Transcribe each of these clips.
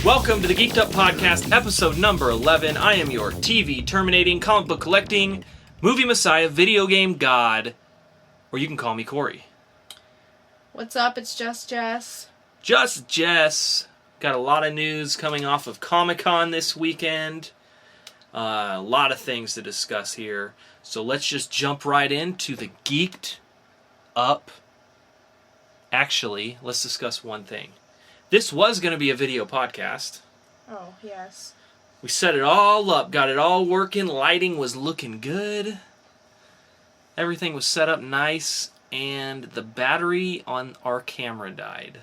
Welcome to the Geek'd Up Podcast, episode number 11. I am your TV terminating, comic book collecting, movie messiah, video game god, or you can call me Cory. What's up? It's Just Jess. Just Jess. Got a lot of news coming off of Comic-Con this weekend. A lot of things to discuss here. So let's just jump right into the Geek'd Up. Actually, let's discuss one thing. This was going to be a video podcast. Oh, yes. We set it all up, got it all working, lighting was looking good. Everything was set up nice, and the battery on our camera died.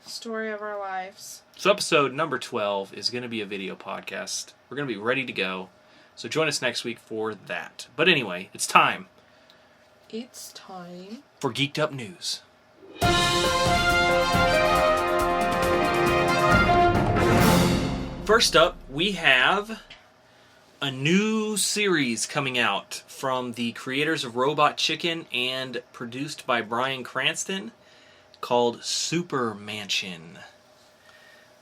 Story of our lives. So episode number 12 is going to be a video podcast. We're going to be ready to go. So join us next week for that. But anyway, it's time. It's time For Geek'd Up News. First up, we have a new series coming out from the creators of Robot Chicken and produced by Bryan Cranston called Super Mansion.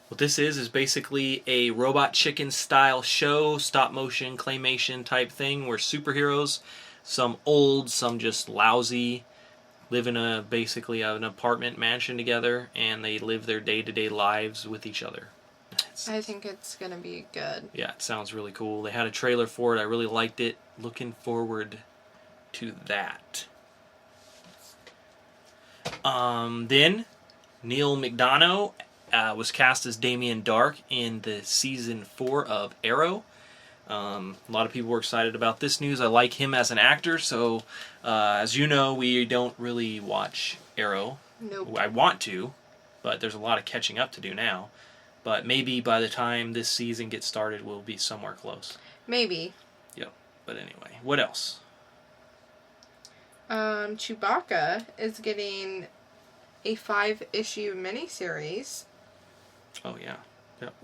What this is basically a Robot Chicken style show, stop motion, claymation type thing where superheroes, some old, some just lousy, live in basically an apartment mansion together, and they live their day-to-day lives with each other. I think it's going to be good. Yeah, it sounds really cool. They had a trailer for it. I really liked it. Looking forward to that. Then, Neil McDonough was cast as Damien Dark in the season 4 of Arrow. A lot of people were excited about this news. I like him as an actor, so as you know, we don't really watch Arrow. Nope. I want to, but there's a lot of catching up to do now. But maybe by the time this season gets started, we'll be somewhere close. Maybe. Yep. But anyway, what else? Chewbacca is getting a 5-issue miniseries. Oh, yeah.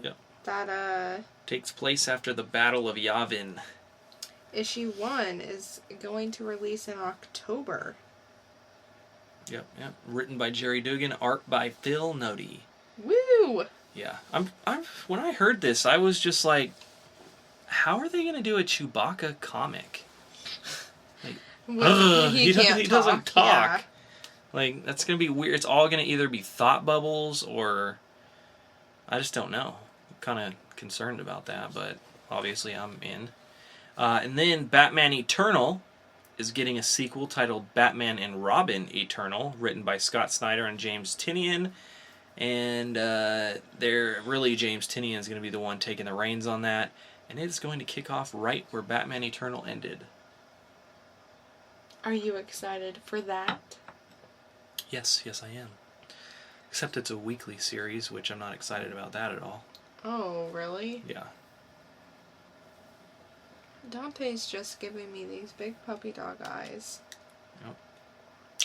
Yep. That, takes place after the Battle of Yavin. Issue 1 is going to release in October. Yep. Written by Jerry Dugan, art by Phil Nodi. Woo! Yeah. When I heard this, I was just like, how are they going to do a Chewbacca comic? Like, he doesn't talk. Yeah. Like, that's going to be weird. It's all going to either be thought bubbles or... I just don't know. I'm kind of concerned about that, but obviously I'm in. And then Batman Eternal is getting a sequel titled Batman and Robin Eternal, written by Scott Snyder and James Tynion. And James Tynion is going to be the one taking the reins on that. And it is going to kick off right where Batman Eternal ended. Are you excited for that? Yes, I am. Except it's a weekly series, which I'm not excited about that at all. Oh, really? Yeah. Dante's just giving me these big puppy dog eyes. Yep.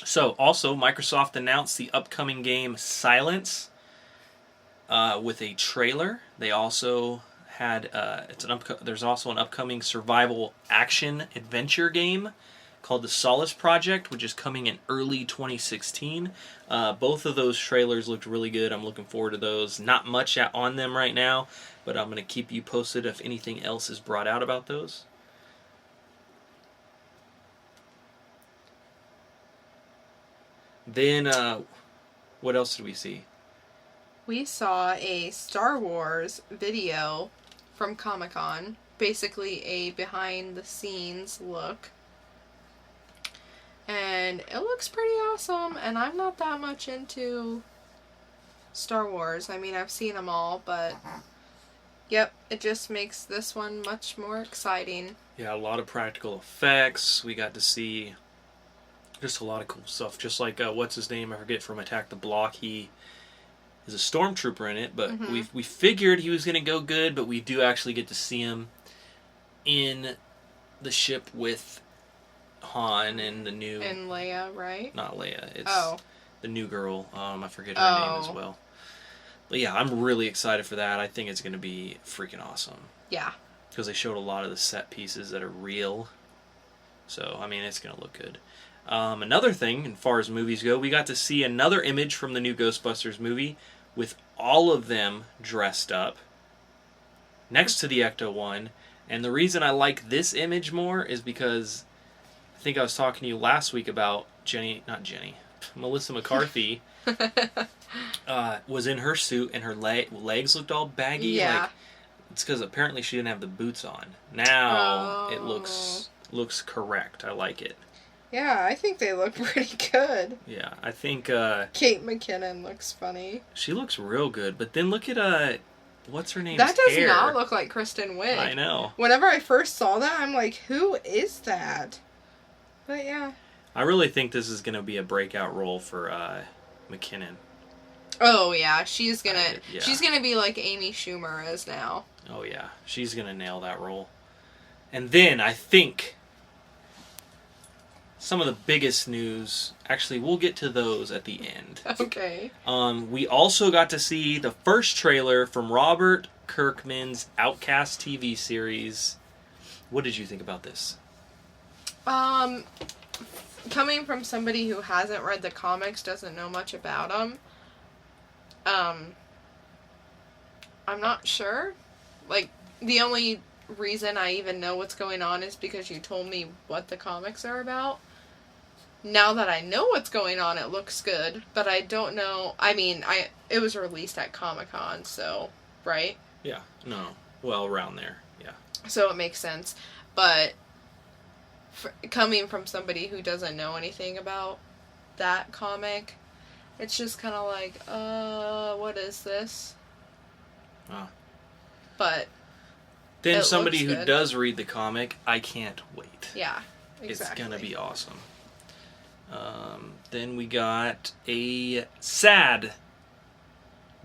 So, also, Microsoft announced the upcoming game Silence with a trailer. They also had there's also an upcoming survival action adventure game called The Solace Project, which is coming in early 2016. Both of those trailers looked really good. I'm looking forward to those. Not much on them right now, but I'm going to keep you posted if anything else is brought out about those. Then, what else did we see? We saw a Star Wars video from Comic-Con. Basically a behind-the-scenes look. And it looks pretty awesome, and I'm not that much into Star Wars. I mean, I've seen them all, but yep, it just makes this one much more exciting. Yeah, a lot of practical effects. We got to see just a lot of cool stuff. Just like, what's his name? I forget, from Attack the Block. He is a stormtrooper in it, but we figured he was going to go good, but we do actually get to see him in the ship with Han and the new... And Leia, right? Not Leia. It's the new girl. I forget her name as well. But yeah, I'm really excited for that. I think it's going to be freaking awesome. Yeah. Because they showed a lot of the set pieces that are real. So, I mean, it's going to look good. Another thing, as far as movies go, we got to see another image from the new Ghostbusters movie with all of them dressed up next to the Ecto-1. And the reason I like this image more is because I think I was talking to you last week about Melissa McCarthy was in her suit and her legs looked all baggy. Yeah. Like, it's because apparently she didn't have the boots on. Now it looks correct. I like it. Yeah, I think they look pretty good. Yeah, I think Kate McKinnon looks funny. she looks real good. But then look at what's her name? That does hair. not look like Kristen Wiig. I know. Whenever I first saw that, I'm like, who is that? But yeah. I really think this is going to be a breakout role for McKinnon. Oh yeah, she's gonna be like Amy Schumer is now. Oh yeah, she's gonna nail that role. And then I think some of the biggest news. Actually, we'll get to those at the end. Okay. We also got to see the first trailer from Robert Kirkman's Outcast TV series. What did you think about this? Coming from somebody who hasn't read the comics, doesn't know much about them. I'm not sure. Like, the only reason I even know what's going on is because you told me what the comics are about. Now that I know what's going on, it looks good, but I don't know. I mean, it was released at Comic-Con, so, right? Yeah, no. Well, around there, yeah. So it makes sense. But coming from somebody who doesn't know anything about that comic, it's just kind of like, what is this? But then somebody who does read the comic, I can't wait. Yeah, exactly. It's gonna be awesome. Then we got a sad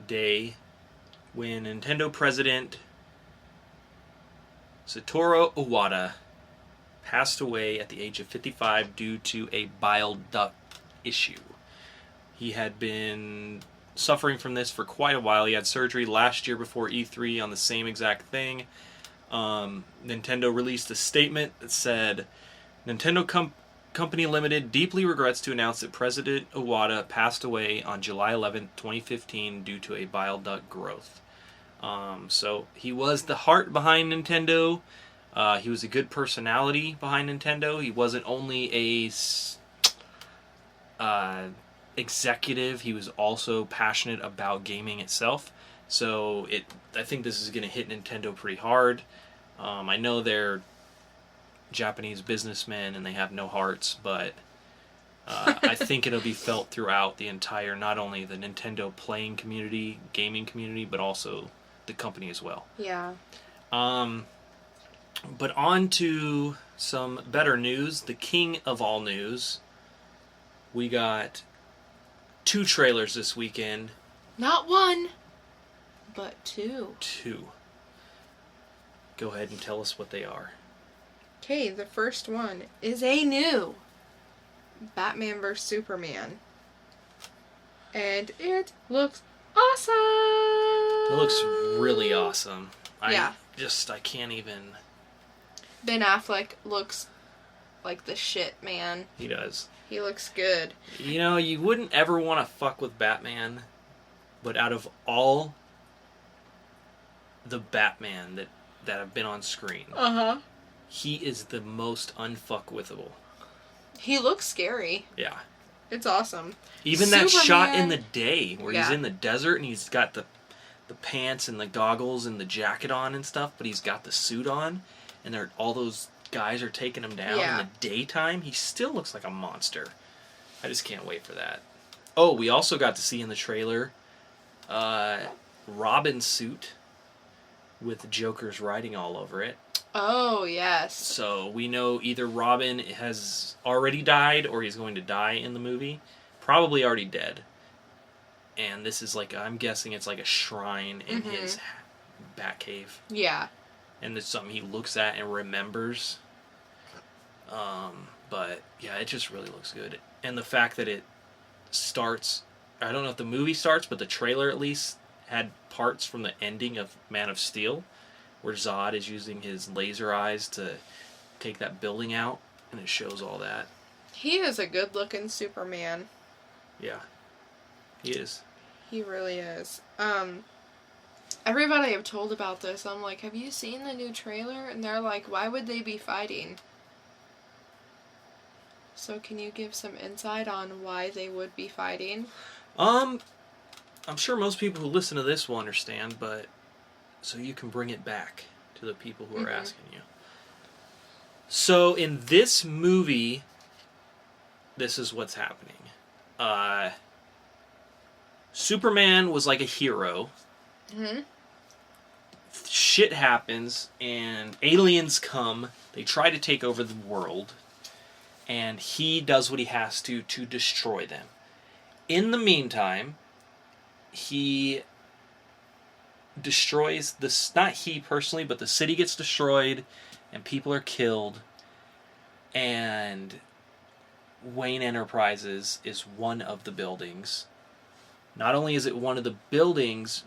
day when Nintendo president Satoru Iwata passed away at the age of 55 due to a bile duct issue. He had been suffering from this for quite a while. He had surgery last year before E3 on the same exact thing. Nintendo released a statement that said, Nintendo Company Limited deeply regrets to announce that President Iwata passed away on July 11, 2015 due to a bile duct growth. So he was the heart behind Nintendo. He was a good personality behind Nintendo. He wasn't only a executive, he was also passionate about gaming itself. So I think this is going to hit Nintendo pretty hard. I know they're Japanese businessmen and they have no hearts, but I think it'll be felt throughout the entire, not only the Nintendo playing community, gaming community, but also the company as well. Yeah. But on to some better news. The king of all news. We got 2 trailers this weekend. Not 1, but 2. 2. Go ahead and tell us what they are. Okay, the first one is a new Batman vs. Superman. And it looks awesome! It looks really awesome. Yeah. I can't even... Ben Affleck looks like the shit, man. He does. He looks good. You know, you wouldn't ever want to fuck with Batman, but out of all the Batman that have been on screen, he is the most unfuckwithable. He looks scary. Yeah. It's awesome. Even that shot in the day where he's Yeah. in the desert and he's got the pants and the goggles and the jacket on and stuff, but he's got the suit on, and all those guys are taking him down in the daytime. He still looks like a monster. I just can't wait for that. Oh, we also got to see in the trailer Robin's suit with Joker's writing all over it. Oh, yes. So we know either Robin has already died or he's going to die in the movie. Probably already dead. And this is I'm guessing it's like a shrine in his Batcave. Yeah. And it's something he looks at and remembers. But yeah, it just really looks good. And the fact that it starts, I don't know if the movie starts, but the trailer at least had parts from the ending of Man of Steel, where Zod is using his laser eyes to take that building out, and it shows all that. He is a good-looking Superman. Yeah, he is. He really is. Everybody I've told about this, I'm like, have you seen the new trailer? And they're like, why would they be fighting? So can you give some insight on why they would be fighting? I'm sure most people who listen to this will understand, but so you can bring it back to the people who are asking you. So in this movie, this is what's happening. Superman was like a hero. Shit happens, and aliens come. They try to take over the world, and he does what he has to destroy them. In the meantime, he destroys this, not he personally, but the city gets destroyed, and people are killed, and Wayne Enterprises is one of the buildings. Not only is it one of the buildings,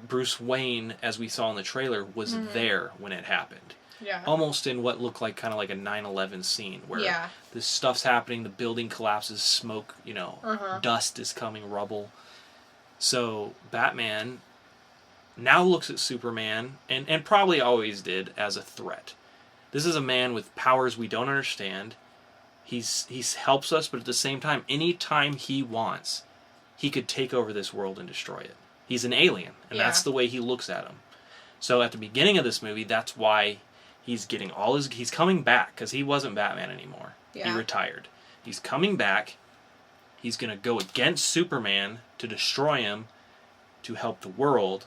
Bruce Wayne, as we saw in the trailer, was there when it happened. Yeah. Almost in what looked like kind of like a 9/11 scene where this stuff's happening, the building collapses, smoke, dust is coming, rubble. So Batman now looks at Superman, and probably always did, as a threat. This is a man with powers we don't understand. He helps us, but at the same time, anytime he wants, he could take over this world and destroy it. He's an alien, and that's the way he looks at him. So at the beginning of this movie, that's why he's getting he's coming back, because he wasn't Batman anymore. He retired. He's coming back. He's going to go against Superman to destroy him, to help the world.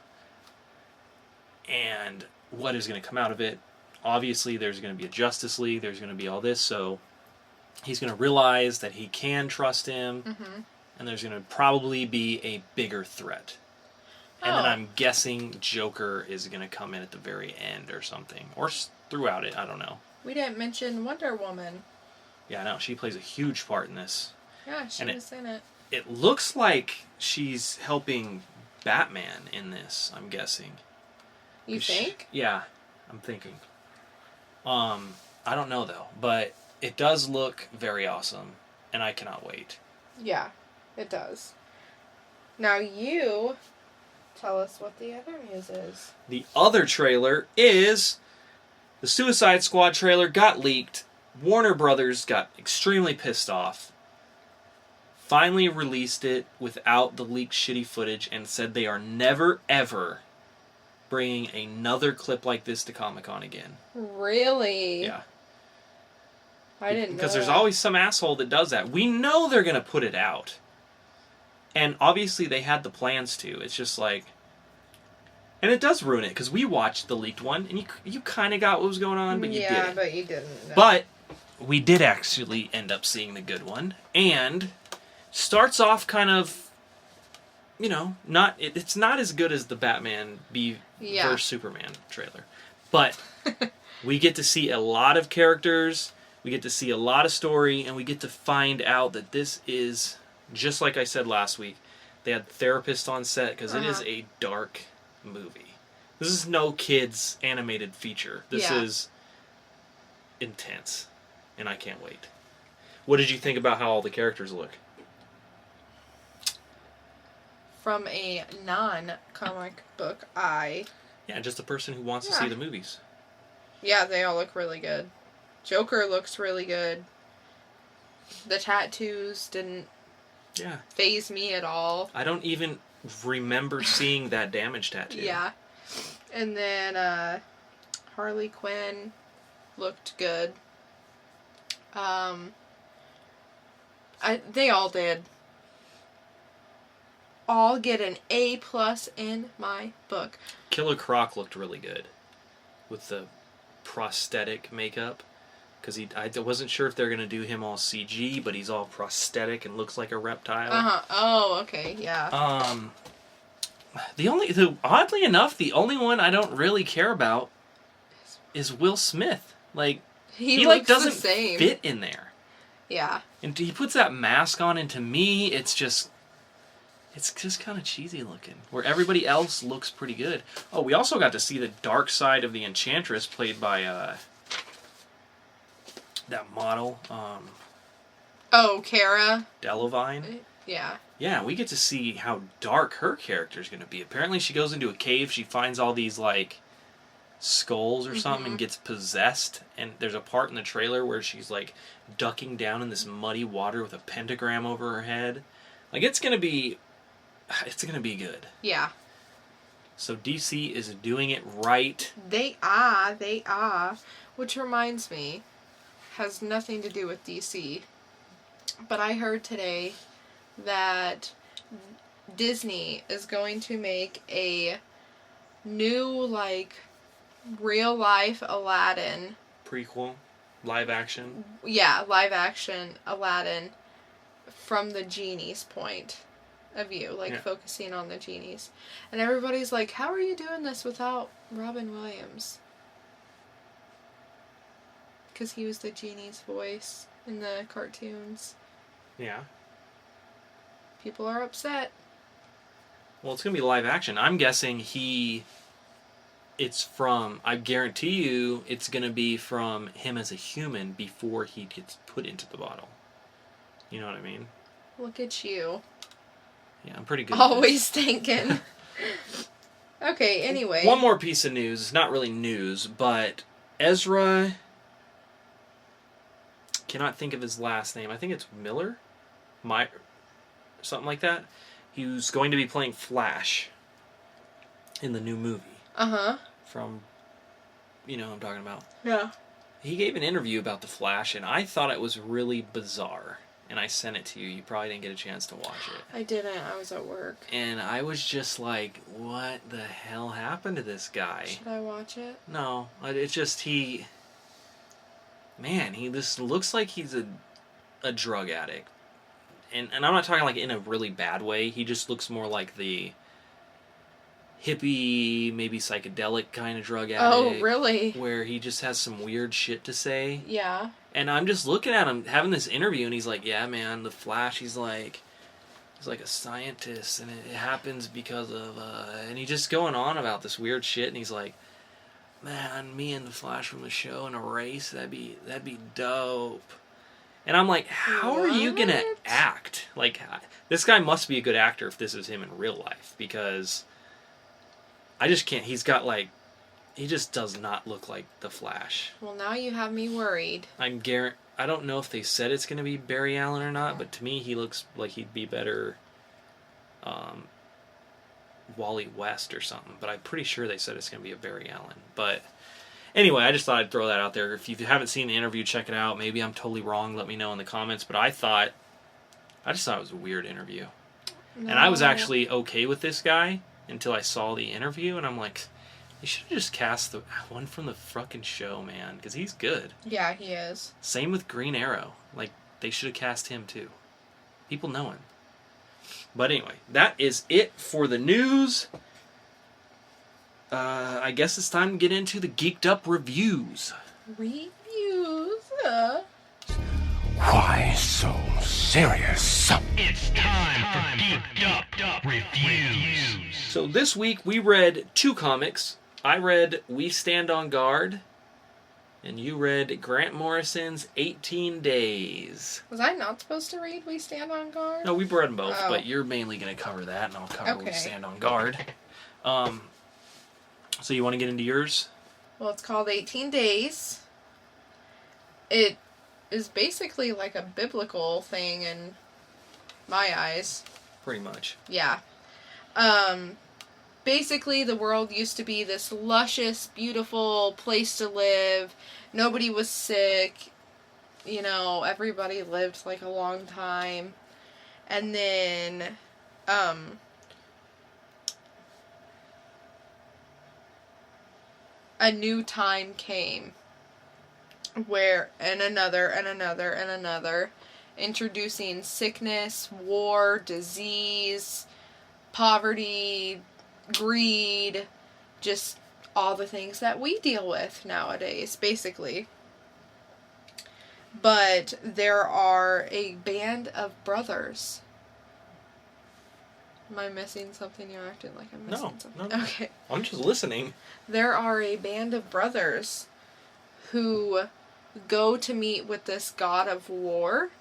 And what is going to come out of it? Obviously, there's going to be a Justice League. There's going to be all this. So he's going to realize that he can trust him. And there's going to probably be a bigger threat. And then I'm guessing Joker is going to come in at the very end or something. Or throughout it. I don't know. We didn't mention Wonder Woman. Yeah, no, she plays a huge part in this. Yeah, she was in it. It looks like she's helping Batman in this, I'm guessing. You think? Yeah, I'm thinking. I don't know, though. But it does look very awesome. And I cannot wait. Yeah, it does. Now you tell us what the other news is. The other trailer is the Suicide Squad trailer got leaked. Warner Brothers got extremely pissed off. Finally released it without the leaked shitty footage and said they are never, ever bringing another clip like this to Comic-Con again. Really? Yeah. I didn't know. Because there's always some asshole that does that. We know they're going to put it out. And obviously they had the plans to. It's just like... And it does ruin it, because we watched the leaked one, and you kind of got what was going on, but you didn't. Yeah, but you didn't. No. But we did actually end up seeing the good one. And starts off kind of, it's not as good as the Batman vs. Superman trailer. But we get to see a lot of characters, we get to see a lot of story, and we get to find out that this is, just like I said last week, they had therapists on set, because it is a dark movie. This is no kids animated feature. This is intense, and I can't wait. What did you think about how all the characters look? From a non-comic book eye. Yeah, just a person who wants to see the movies. Yeah, they all look really good. Joker looks really good. The tattoos didn't faze me at all. I don't even remember seeing that damage tattoo. Yeah. And then Harley Quinn looked good. They all did. All get an A+ in my book. Killer Croc looked really good with the prosthetic makeup, because I wasn't sure if they're gonna do him all CG, but he's all prosthetic and looks like a reptile. Oh, okay, yeah. Oddly enough, the only one I don't really care about is Will Smith. Like he looks doesn't the same. fit in there. Yeah. And he puts that mask on, and to me, it's just kind of cheesy looking. Where everybody else looks pretty good. Oh, we also got to see the dark side of the Enchantress, played by that model. Cara Delevingne. Yeah. Yeah, we get to see how dark her character is going to be. Apparently she goes into a cave, she finds all these, like, skulls or something and gets possessed. And there's a part in the trailer where she's, like, ducking down in this muddy water with a pentagram over her head. Like, it's going to be good. Yeah. So DC is doing it right. They are. Which reminds me, has nothing to do with DC. But I heard today that Disney is going to make a new, like, real life Aladdin. Prequel, live action. Yeah, live action Aladdin from the genie's point of view, like focusing on the genies. And everybody's like, how are you doing this without Robin Williams? Because he was the genie's voice in the cartoons. Yeah. People are upset. Well, it's going to be live action. I'm guessing I guarantee you it's going to be from him as a human before he gets put into the bottle. You know what I mean? Look at you. Yeah, I'm pretty good Always thinking. Okay, anyway. One more piece of news. It's not really news, but Ezra... cannot think of his last name. I think it's Miller? Something like that. He was going to be playing Flash in the new movie. Uh-huh. From, you know what I'm talking about. Yeah. He gave an interview about the Flash, and I thought it was really bizarre. And I sent it to you. You probably didn't get a chance to watch it. I didn't. I was at work. And I was just like, what the hell happened to this guy? Should I watch it? No. It's just he this looks like he's a drug addict. And I'm not talking like in a really bad way. He just looks more like the hippie, maybe psychedelic kind of drug addict. Oh, really? Where he just has some weird shit to say. Yeah. And I'm just looking at him having this interview, and he's like, yeah, man, the Flash, he's like a scientist, and it happens because of, and he's just going on about this weird shit, and he's like, man, me and the Flash from the show in a race, that'd be dope. And I'm like, how are you gonna act? Like, this guy must be a good actor if this is him in real life, because I just can't, he just does not look like the Flash. Well, now you have me worried. I don't know if they said it's going to be Barry Allen or not, but to me he looks like he'd be better Wally West or something. But I'm pretty sure they said it's going to be a Barry Allen. But anyway, I just thought I'd throw that out there. If you haven't seen the interview, check it out. Maybe I'm totally wrong. Let me know in the comments. But I just thought it was a weird interview. No. And I was actually okay with this guy until I saw the interview, and I'm like, you should have just cast the one from the fucking show, man, because he's good. Yeah, he is. Same with Green Arrow. Like, they should have cast him, too. People know him. But anyway, that is it for the news. I guess it's time to get into the Geek'd Up reviews. Reviews? Why so serious? It's time for Geek'd Up reviews. So this week we read 2 comics. I read We Stand on Guard, and you read Grant Morrison's 18 Days. Was I not supposed to read We Stand on Guard? No, we read them both, but you're mainly going to cover that, and I'll cover We Stand on Guard. So you want to get into yours? Well, it's called 18 Days. It is basically like a biblical thing in my eyes. Pretty much. Yeah. Basically, the world used to be this luscious, beautiful place to live. Nobody was sick. You know, everybody lived like a long time. And then, a new time came. Where, and another, introducing sickness, war, disease, poverty, greed, just all the things that we deal with nowadays, basically. But there are a band of brothers. Am I missing something? You're acting like I'm missing something. No. Okay. I'm just listening. There are a band of brothers who go to meet with this god of war.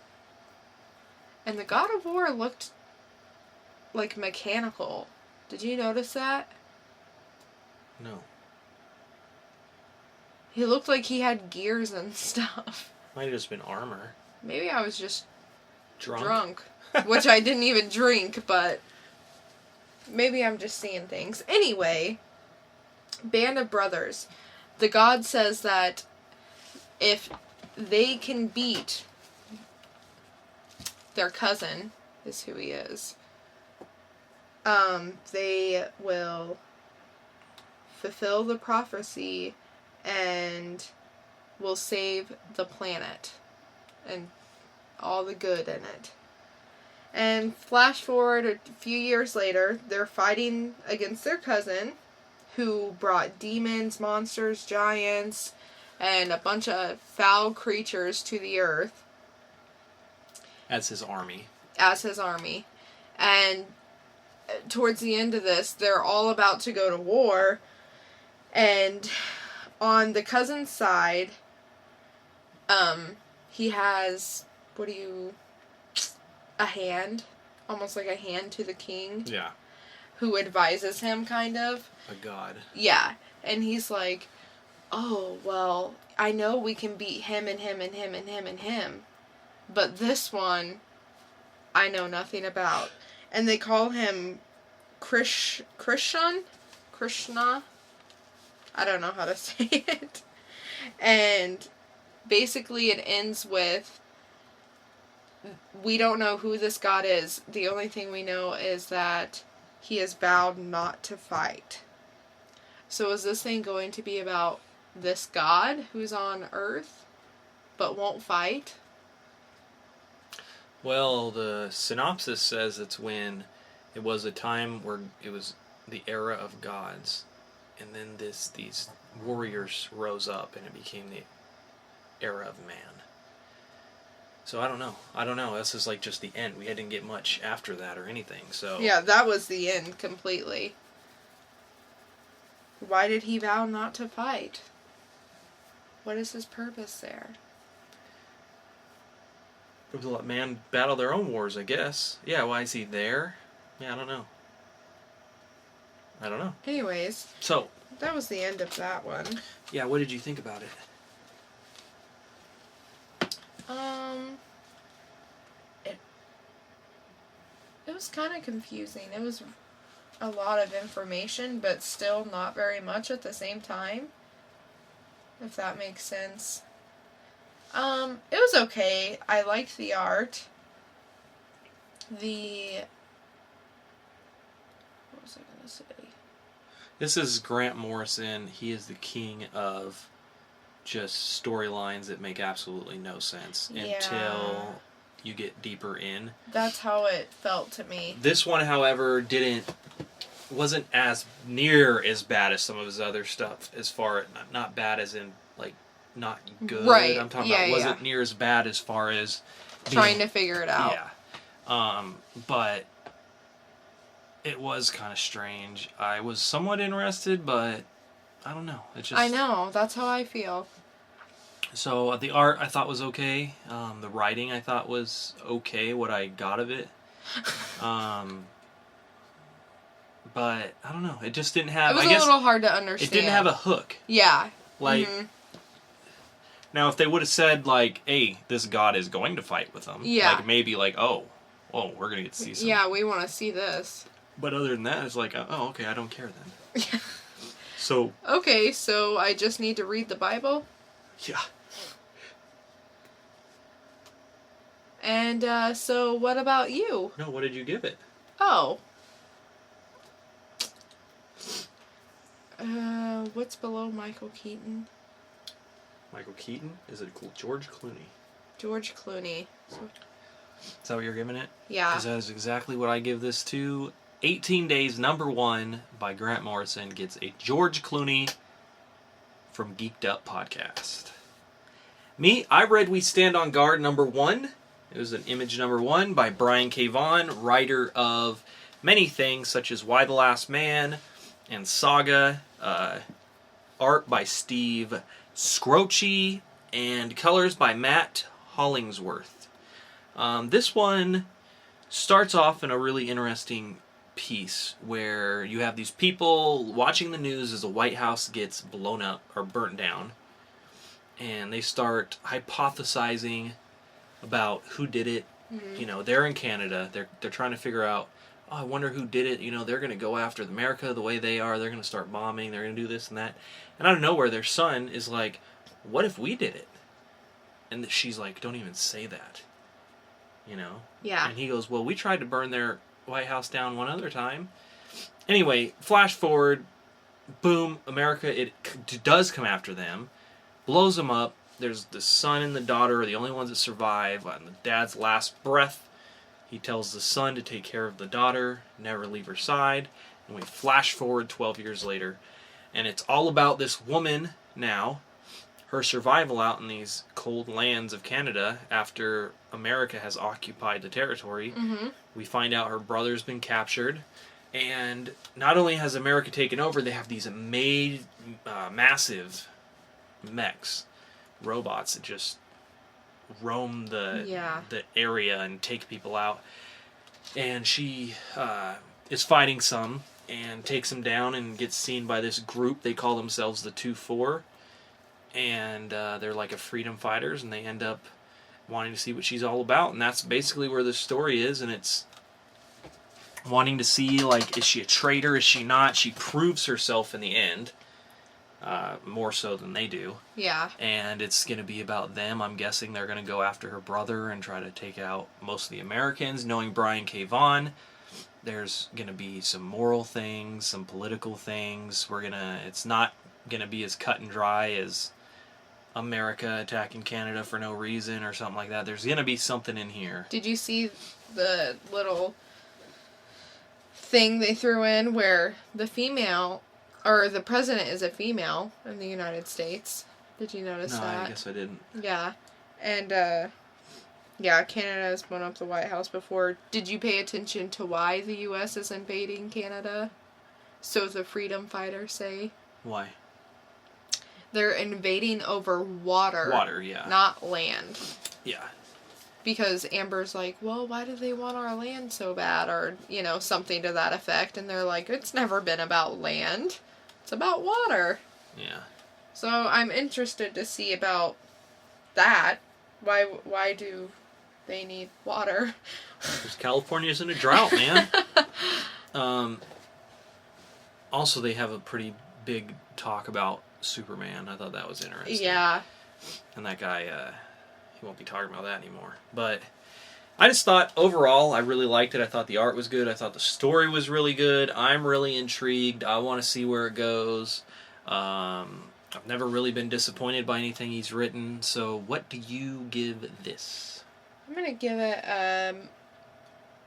And the God of War looked like mechanical. Did you notice that? No. He looked like he had gears and stuff. Might have just been armor. Maybe I was just Drunk. which I didn't even drink, but maybe I'm just seeing things. Anyway, Band of Brothers. The god says that if they can beat their cousin, is who he is, they will fulfill the prophecy and will save the planet and all the good in it. And flash forward a few years later, they're fighting against their cousin, who brought demons, monsters, giants, and a bunch of foul creatures to the earth. As his army. And towards the end of this, they're all about to go to war. And on the cousin's side, he has, a hand, almost like a hand to the king. Yeah. Who advises him, kind of. A god. Yeah. And he's like, oh, well, I know we can beat him and him and him and him and him. But this one, I know nothing about. And they call him Krishna? I don't know how to say it. And basically it ends with, we don't know who this god is. The only thing we know is that he has vowed not to fight. So is this thing going to be about this god who's on Earth but won't fight? Well, the synopsis says it's when it was a time where it was the era of gods, and then these warriors rose up and it became the era of man. So I don't know. This is like just the end. We didn't get much after that or anything. So yeah, that was the end completely. Why did he vow not to fight? What is his purpose there? To let man battle their own wars, I guess. Yeah, why is he there? Yeah, I don't know. Anyways, so that was the end of that one. Yeah, what did you think about it? It was kind of confusing. It was a lot of information, but still not very much at the same time. If that makes sense. It was okay. I liked the art. What was I gonna say? This is Grant Morrison. He is the king of just storylines that make absolutely no sense until you get deeper in. That's how it felt to me. This one, however, wasn't as near as bad as some of his other stuff. As far as not bad as in like not good. Right. I'm talking about wasn't near as bad as far as trying to figure it out. Yeah. But it was kind of strange. I was somewhat interested, but I don't know. I know. That's how I feel. So the art I thought was okay. The writing I thought was okay. What I got of it. But I don't know. It just didn't have. It was a little hard to understand. It didn't have a hook. Yeah. Like. Mm-hmm. Now, if they would have said like, "Hey, this god is going to fight with them," like maybe like, "Oh, we're gonna get to see some." Yeah, we want to see this. But other than that, it's like, "Oh, okay, I don't care then." So. Okay, so I just need to read the Bible. Yeah. And so, what about you? No, what did you give it? Oh. What's below Michael Keaton? Michael Keaton? Is it George Clooney? George Clooney. Is that what you're giving it? Yeah. Because that is exactly what I give this to. 18 Days #1 by Grant Morrison gets a George Clooney from Geek'd Up podcast. Me, I read We Stand on Guard #1. It was an image #1 by Brian K. Vaughan, writer of many things such as Why the Last Man and Saga. Art by Steve Scroce and colors by Matt Hollingsworth. This one starts off in a really interesting piece where you have these people watching the news as the White House gets blown up or burnt down, and they start hypothesizing about who did it. You know, they're in Canada. They're trying to figure out, oh, I wonder who did it. You know, they're going to go after America the way they are. They're going to start bombing. They're going to do this and that. And out of nowhere, their son is like, what if we did it? And she's like, don't even say that. You know? Yeah. And he goes, well, we tried to burn their White House down one other time. Anyway, flash forward. Boom. America, it does come after them. Blows them up. There's the son and the daughter are the only ones that survive. On the dad's last breath, he tells the son to take care of the daughter, never leave her side. And we flash forward 12 years later. And it's all about this woman now, her survival out in these cold lands of Canada after America has occupied the territory. Mm-hmm. We find out her brother's been captured. And not only has America taken over, they have these massive mechs, robots that just roam the area and take people out. And she is fighting some and takes them down and gets seen by this group. They call themselves the 2-4, and they're like a freedom fighters, and they end up wanting to see what she's all about. And that's basically where the story is, and it's wanting to see, like, is she a traitor, is she not? She proves herself in the end. More so than they do. Yeah. And it's going to be about them. I'm guessing they're going to go after her brother and try to take out most of the Americans. Knowing Brian K. Vaughan, there's going to be some moral things, some political things. It's not going to be as cut and dry as America attacking Canada for no reason or something like that. There's going to be something in here. Did you see the little thing they threw in where the female... or the president is a female in the United States? Did you notice that? No, I guess I didn't. Yeah. And, Canada has blown up the White House before. Did you pay attention to why the U.S. is invading Canada? So the freedom fighters say. Why? They're invading over water. Water, yeah. Not land. Yeah. Because Amber's like, well, why do they want our land so bad? Or, something to that effect. And they're like, it's never been about land. It's about water. Yeah. So I'm interested to see about that. Why do they need water? Because California's in a drought, man. Also, they have a pretty big talk about Superman. I thought that was interesting. Yeah. And that guy, he won't be talking about that anymore. But I just thought, overall, I really liked it. I thought the art was good. I thought the story was really good. I'm really intrigued. I want to see where it goes. I've never really been disappointed by anything he's written. So what do you give this? I'm going to give it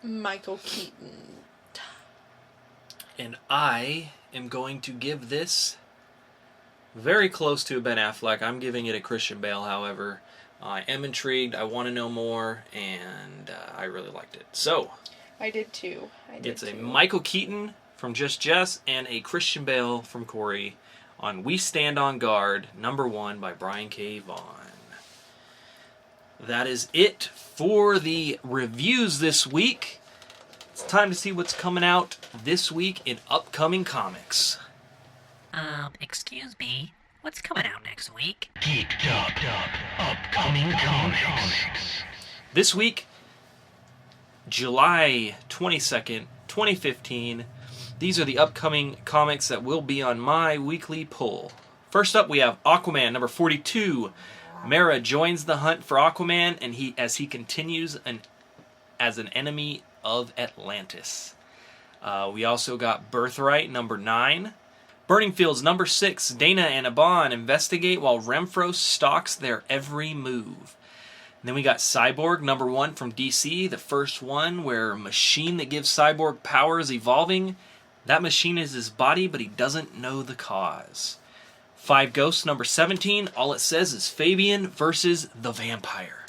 Michael Keaton. And I am going to give this very close to a Ben Affleck. I'm giving it a Christian Bale, however. I am intrigued, I want to know more, and I really liked it. So, I did too. It's a Michael Keaton from Just Jess and a Christian Bale from Cory on We Stand on Guard, #1 by Brian K. Vaughan. That is it for the reviews this week. It's time to see what's coming out this week in upcoming comics. Excuse me? What's coming out next week? Geek'd Up. Upcoming comics. This week, July 22nd, 2015. These are the upcoming comics that will be on my weekly pull. First up, we have Aquaman #42. Mera joins the hunt for Aquaman, and as he continues as an enemy of Atlantis. We also got Birthright #9. Burning Fields #6. Dana and Aban investigate while Renfro stalks their every move. And then we got Cyborg #1 from DC, the first one where a machine that gives Cyborg powers evolving. That machine is his body, but he doesn't know the cause. 5 Ghosts #17. All it says is Fabian versus the Vampire.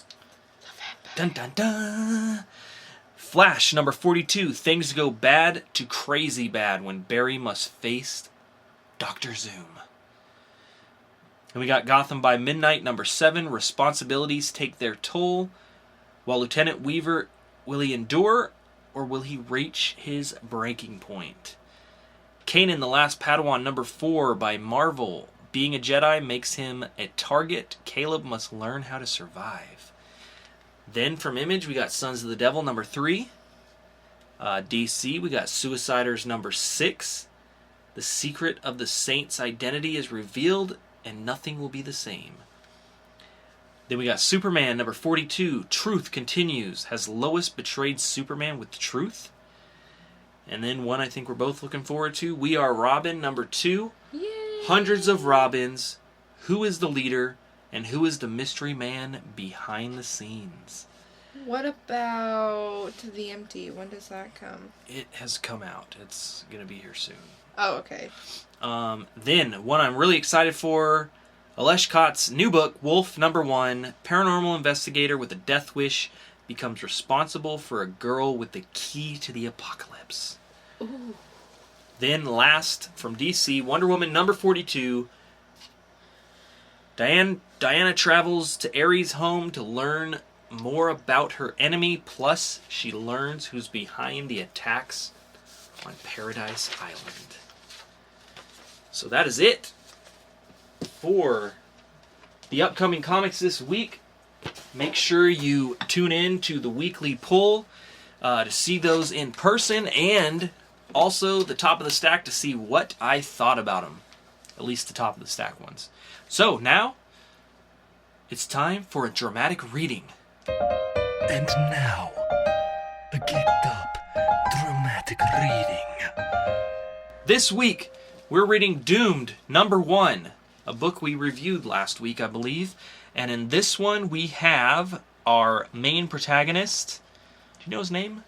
Dun dun dun. Flash #42. Things go bad to crazy bad when Barry must face Dr. Zoom. And we got Gotham by Midnight #7. Responsibilities take their toll. While Lieutenant Weaver will he endure or will he reach his breaking point? Kanan, the Last Padawan, number 4 by Marvel. Being a Jedi makes him a target. Caleb must learn how to survive. Then from Image, we got Sons of the Devil, number 3. DC, we got Suiciders, number 6. The secret of the Saint's identity is revealed, and nothing will be the same. Then we got Superman, number 42. Truth continues. Has Lois betrayed Superman with the truth? And then one I think we're both looking forward to. We Are Robin, number 2. Yay! Hundreds of Robins. Who is the leader? And who is the mystery man behind the scenes? What about The Empty? When does that come? It has come out. It's going to be here soon. Oh, okay. Then, one I'm really excited for, Alesh Kott's new book, Wolf number 1. Paranormal investigator with a death wish becomes responsible for a girl with the key to the apocalypse. Ooh. Then last, from DC, Wonder Woman number 42. Diana travels to Ares' home to learn more about her enemy, plus she learns who's behind the attacks on Paradise Island. So that is it for the upcoming comics this week. Make sure you tune in to the weekly poll to see those in person, and also the top of the stack to see what I thought about them. At least the top of the stack ones. So now, it's time for a dramatic reading. And now, a Geek'd Up dramatic reading. This week, we're reading Doomed number 1, a book we reviewed last week, I believe. And in this one, we have our main protagonist. Do you know his name?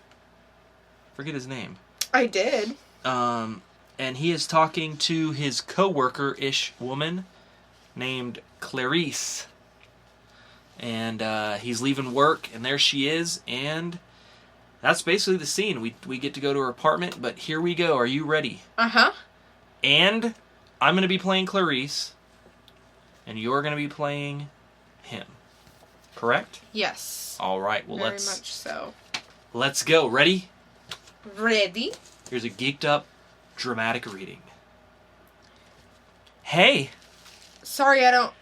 Forget his name. I did. And he is talking to his co-worker-ish woman named Clarice. And he's leaving work, and there she is, and that's basically the scene. We get to go to her apartment, but here we go. Are you ready? Uh-huh. And I'm going to be playing Clarice, and you're going to be playing him. Correct? Yes. All right. Well, Very much so. let's go. Ready? Ready? Here's a Geek'd Up dramatic reading. Hey, Sorry, I don't...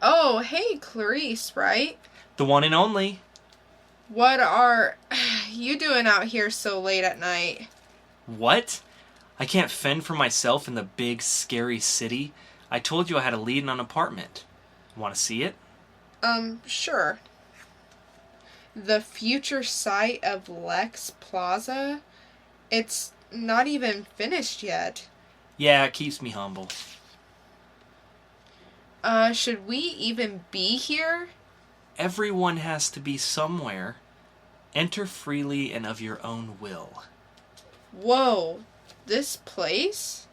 Oh, hey, Clarice, right? the one and only. What are you doing out here so late at night? What? I can't fend for myself in the big, scary city. I told you I had to lead an apartment. Want to see it? Sure. The future site of Lex Plaza? It's not even finished yet. Yeah, it keeps me humble. Should we even be here? Everyone has to be somewhere. Enter freely and of your own will. Whoa, this place?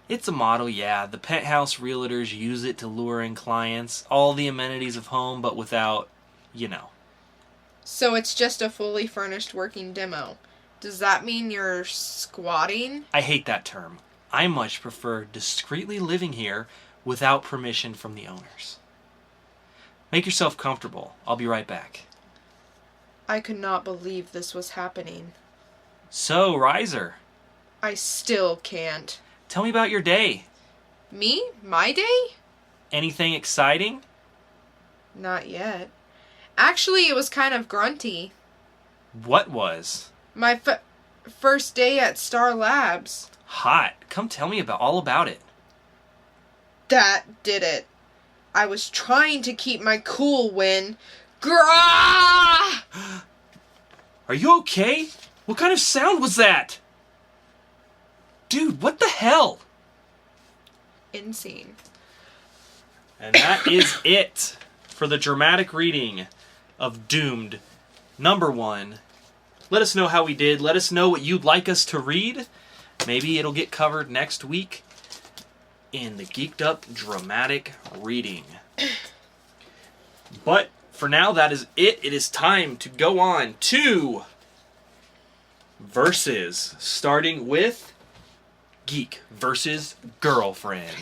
It's a model, yeah. The penthouse realtors use it to lure in clients. All the amenities of home, but without, you know. So it's just a fully furnished working demo. Does that mean you're squatting? I hate that term. I much prefer discreetly living here without permission from the owners. Make yourself comfortable. I'll be right back. I could not believe this was happening. So, Riser, I still can't. tell me about your day. Me? My day? Anything exciting? Not yet. Actually, it was kind of grunty. What was? My first day at Star Labs. Hot. Come tell me all about it. That did it. I was trying to keep my cool when... Grah! Are you okay? What kind of sound was that? Dude, what the hell? Insane. And that is it for the dramatic reading of Doomed number 1. Let us know how we did. Let us know what you'd like us to read. Maybe it'll get covered next week in the Geek'd Up dramatic reading. But for now, that is it. It is time to go on to verses, starting with Geek versus Girlfriend.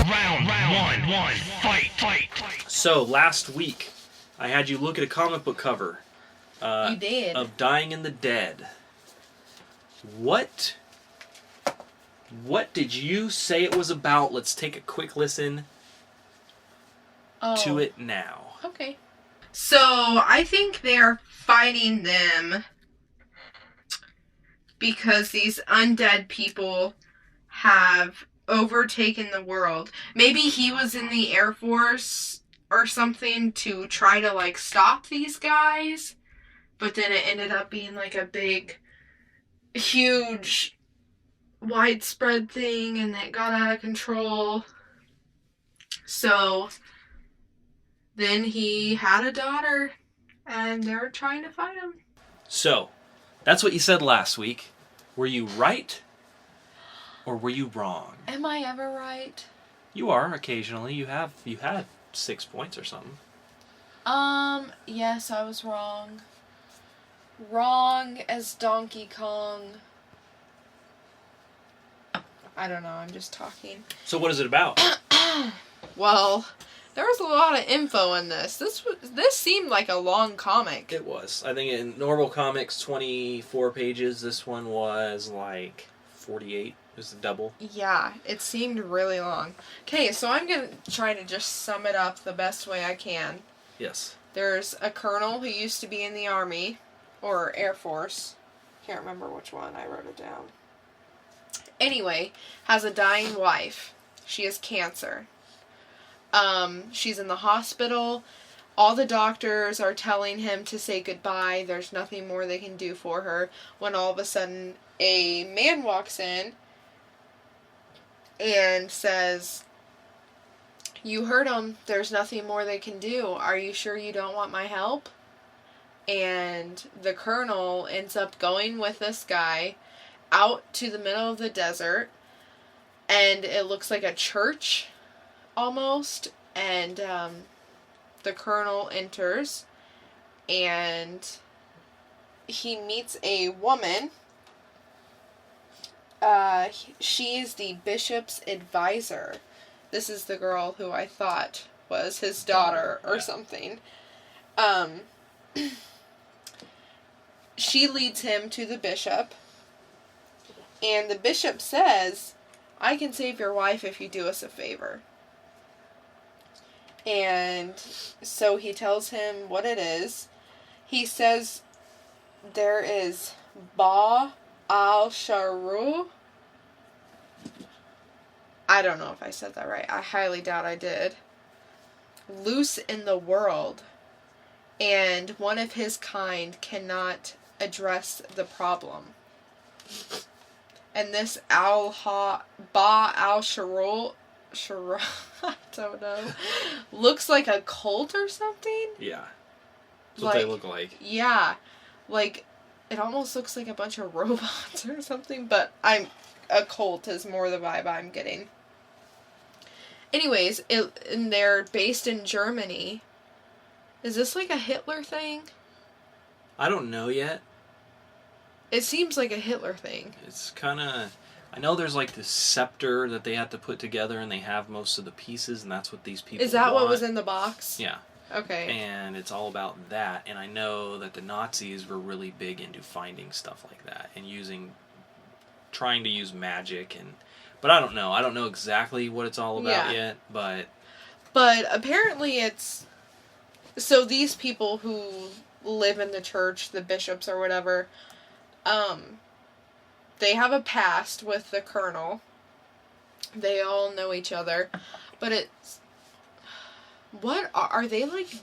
Round one. one, fight. So, last week, I had you look at a comic book cover. You did. Of Dying in the Dead. What did you say it was about? Let's take a quick listen to it now. Okay. So, I think they're fighting them because these undead people have overtaken the world. Maybe he was in the Air Force or something to try to, like, stop these guys, but then it ended up being, like, a big, huge, widespread thing, and it got out of control. So then he had a daughter, and they're trying to fight him. So, that's what you said last week. Were you right? Or were you wrong? Am I ever right? You are, occasionally. You had 6 points or something. Yes, I was wrong. Wrong as Donkey Kong. I don't know, I'm just talking. So what is it about? Well, there was a lot of info in this. This seemed like a long comic. It was. I think in normal comics, 24 pages. This one was like 48. It was double. Yeah, it seemed really long. Okay, so I'm going to try to just sum it up the best way I can. Yes. There's a colonel who used to be in the Army, or Air Force. Can't remember which one, I wrote it down. Anyway, has a dying wife. She has cancer. She's in the hospital. All the doctors are telling him to say goodbye. There's nothing more they can do for her. When all of a sudden, a man walks in and says, "You heard him. There's nothing more they can do. Are you sure you don't want my help?" And the colonel ends up going with this guy out to the middle of the desert, and it looks like a church almost, and the colonel enters, and he meets a woman. She's the bishop's advisor. This is the girl who I thought was his daughter or something. She leads him to the bishop, and the bishop says, "I can save your wife if you do us a favor." And so he tells him what it is. He says there is Ba al-Sharu. I don't know if I said that right. I highly doubt I did. Loose in the world. And one of his kind cannot address the problem. And this Ba al-Sharu, I don't know, looks like a cult or something? Yeah. That's what they look like. Yeah. Like, it almost looks like a bunch of robots or something, but a cult is more the vibe I'm getting. Anyways, and they're based in Germany. Is this like a Hitler thing? I don't know yet. It seems like a Hitler thing. It's kind of... I know there's like this scepter that they have to put together, and they have most of the pieces, and that's what these people Is that want. what was in the box? Yeah. Okay. And it's all about that. And I know that the Nazis were really big into finding stuff like that and trying to use magic. But I don't know. I don't know exactly what it's all about yet. But apparently it's... So these people who live in the church, the bishops or whatever, they have a past with the colonel. They all know each other. But it's... What are they like?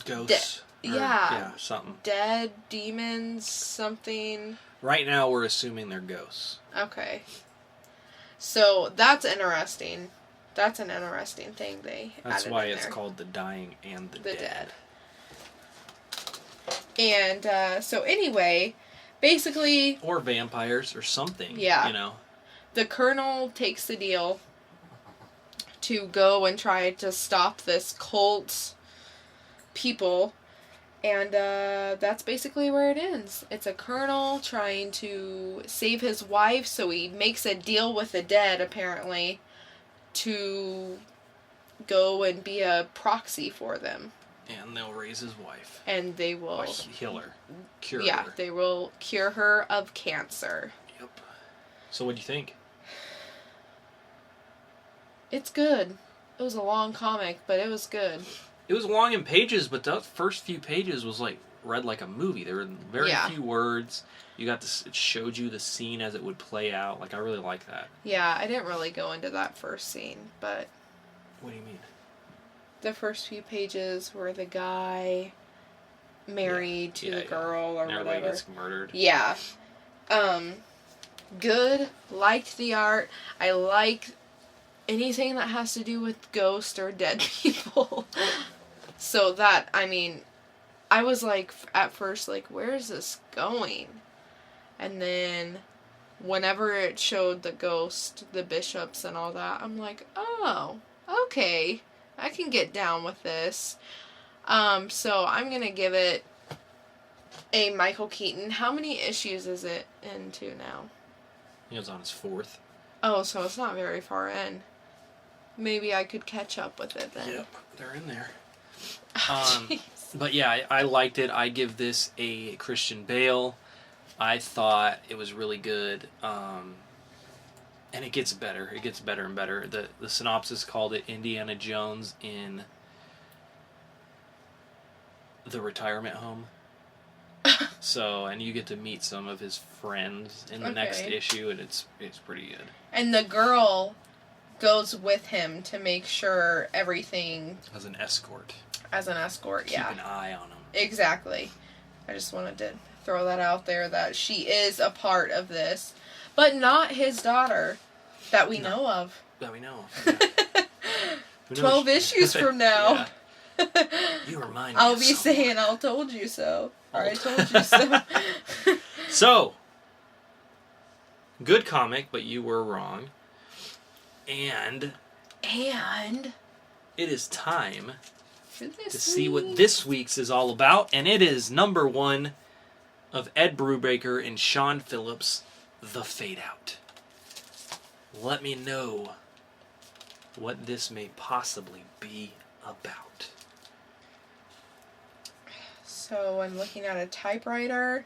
Ghosts. Yeah, something. Dead, demons, something. Right now we're assuming they're ghosts. Okay. So that's interesting. That's an interesting thing they That's added why in it's there. called The Dying and the Dead. And so anyway, basically... Or vampires or something. Yeah. You know. The colonel takes the deal to go and try to stop this cult people, and that's basically where it ends. It's a colonel trying to save his wife, so he makes a deal with the dead, apparently, to go and be a proxy for them. And they'll raise his wife. And they will... Or heal her. Cure yeah, her. they will cure her of cancer. Yep. So what do you think? It's good. It was a long comic, but it was good. It was long in pages, but the first few pages was like read like a movie. There were very few words. You got this. It showed you the scene as it would play out. Like I really like that. Yeah, I didn't really go into that first scene, but What do you mean? the first few pages were the guy married to the girl or and whatever. everybody gets murdered. Yeah. Good. Liked the art. I like anything that has to do with ghosts or dead people. So that, I mean, I was like, at first, like, where is this going? And then, whenever it showed the ghost, the bishops and all that, I'm like, oh, okay. I can get down with this. So I'm going to give it a Michael Keaton. How many issues is it into now? He was on his 4th. Oh, so it's not very far in. Maybe I could catch up with it then. Yep, they're in there. Jeez. But yeah, I liked it. I give this a Christian Bale. I thought it was really good. And it gets better. It gets better and better. The synopsis called it Indiana Jones in the retirement home. So, and you get to meet some of his friends in the next issue, and it's pretty good. And the girl goes with him to make sure everything... As an escort. As an escort, Keep an eye on him. Exactly. I just wanted to throw that out there, that she is a part of this. But not his daughter, that we know of. That we know of. Yeah. 12 issues from now. You remind me I'll of be someone. saying, I told you so. Or I told you so. So, good comic, but you were wrong. And it is time to see what this week's is all about. And it is number 1 of Ed Brubaker and Sean Phillips, The Fade Out. Let me know what this may possibly be about. So I'm looking at a typewriter.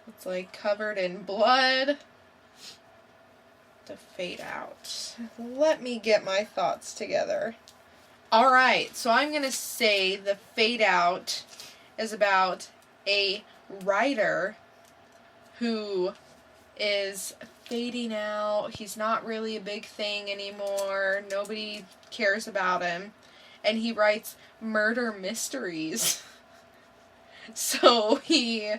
It's like covered in blood. The Fade Out. Let me get my thoughts together. Alright, so I'm going to say The Fade Out is about a writer who is fading out. He's not really a big thing anymore. Nobody cares about him. And he writes murder mysteries. So he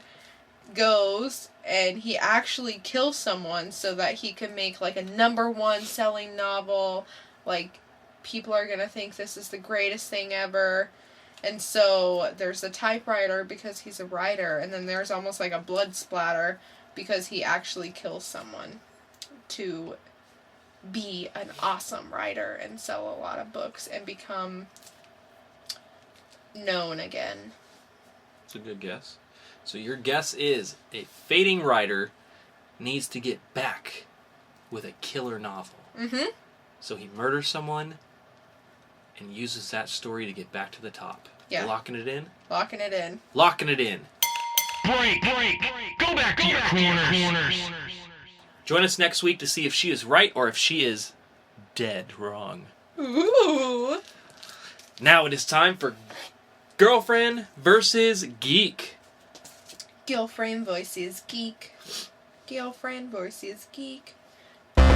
goes and he actually kills someone so that he can make like a #1 selling novel. Like, people are gonna think this is the greatest thing ever. And so there's a typewriter because he's a writer, and then there's almost like a blood splatter because he actually kills someone to be an awesome writer and sell a lot of books and become known again. It's a good guess. So your guess is a fading writer needs to get back with a killer novel. Mm-hmm. So he murders someone and uses that story to get back to the top. Yeah. Locking it in? Locking it in. Locking it in. Break. Go back to your corners. Join us next week to see if she is right or if she is dead wrong. Ooh. Now it is time for Girlfriend versus Geek. Girlfriend versus geek. Girlfriend versus geek. Round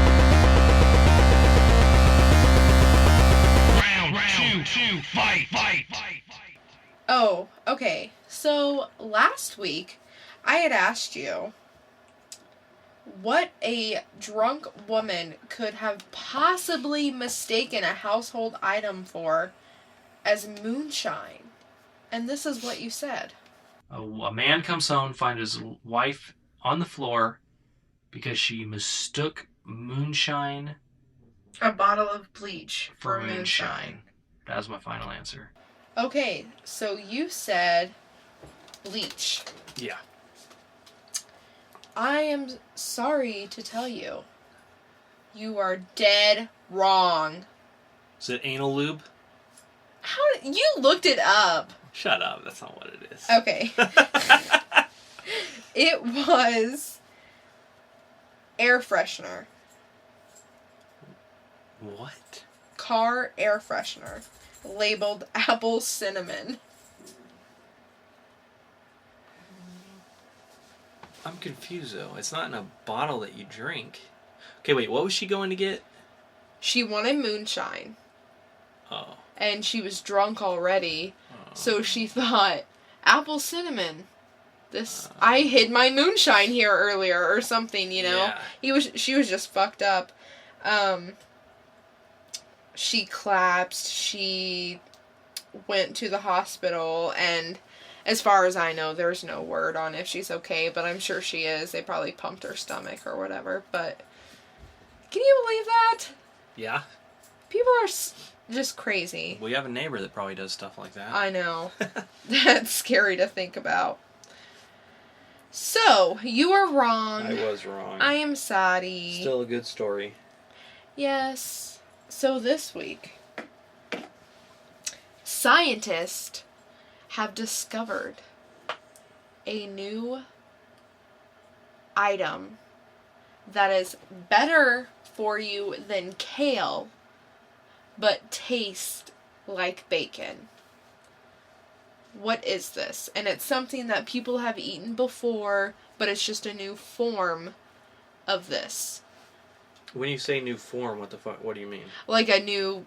two, fight. Oh, okay. So, last week, I had asked you what a drunk woman could have possibly mistaken a household item for as moonshine. And this is what you said. A man comes home, finds his wife on the floor because she mistook moonshine A bottle of bleach for moonshine. That was my final answer. Okay, so you said bleach. Yeah. I am sorry to tell you, you are dead wrong. Is it anal lube? How you looked it up? Shut up. That's not what it is. Okay. It was air freshener. What? Car air freshener. Labeled apple cinnamon. I'm confused, though. It's not in a bottle that you drink. Okay, wait. What was she going to get? She wanted moonshine. Oh. And she was drunk already. So she thought, apple cinnamon. I hid my moonshine here earlier or something, you know? Yeah. She was just fucked up. She collapsed. She went to the hospital, and as far as I know, there's no word on if she's okay, but I'm sure she is. They probably pumped her stomach or whatever, but can you believe that? Yeah. People are just crazy. We have a neighbor that probably does stuff like that. I know. That's scary to think about. So, you are wrong. I was wrong. I am sorry. Still a good story. Yes. So this week, scientists have discovered a new item that is better for you than kale, but tastes like bacon. What is this? And it's something that people have eaten before, but it's just a new form of this. When you say new form, what the fuck? What do you mean? Like a new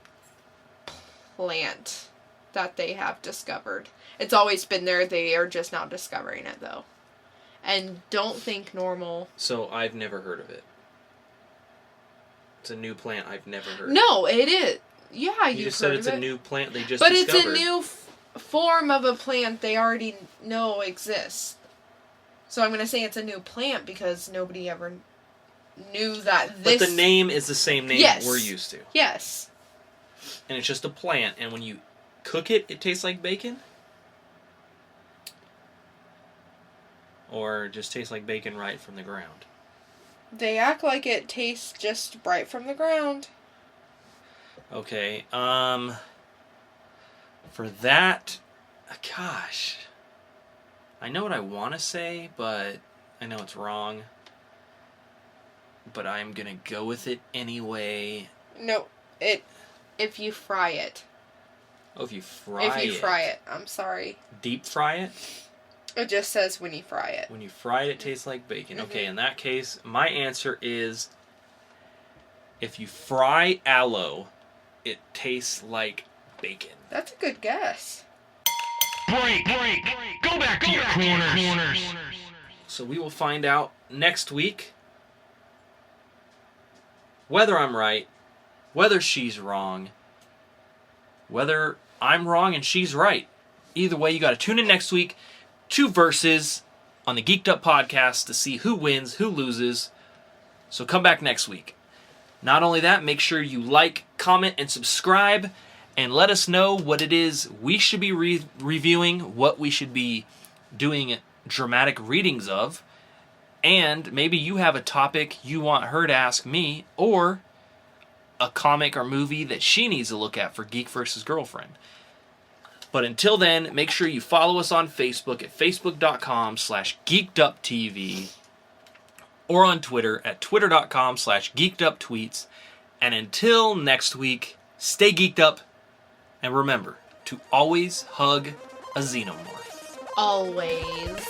plant that they have discovered. It's always been there. They are just now discovering it, though. And don't think normal. So I've never heard of it. It's a new plant I've never heard of. No, it is. Yeah, You just said it's a new plant they just But discovered. it's a new form of a plant they already know exists. So I'm going to say it's a new plant because nobody ever knew that this... But the name is the same name we're used to. Yes. And it's just a plant, and when you cook it, it tastes like bacon? Or just tastes like bacon right from the ground? They act like it tastes just right from the ground. Okay, for that, gosh, I know what I want to say, but I know it's wrong. But I'm gonna go with it anyway. No, if you fry it. Oh, if you fry it, I'm sorry. Deep fry it? It just says when you fry it. When you fry it, it tastes like bacon. Mm-hmm. Okay, in that case, my answer is if you fry aloe, it tastes like bacon. That's a good guess. Break. Go back to your corners. So we will find out next week whether I'm right, whether she's wrong, whether I'm wrong and she's right. Either way, you got to tune in next week. 2 verses on the Geek'd Up podcast to see who wins, who loses. So come back next week. Not only that, make sure you like, comment, and subscribe, and let us know what it is we should be reviewing, what we should be doing dramatic readings of, and maybe you have a topic you want her to ask me, or a comic or movie that she needs to look at for Geek vs. Girlfriend. But until then, make sure you follow us on Facebook at facebook.com/geekeduptv or on Twitter at twitter.com/geekeduptweets. And until next week, stay geeked up, and remember to always hug a xenomorph. Always.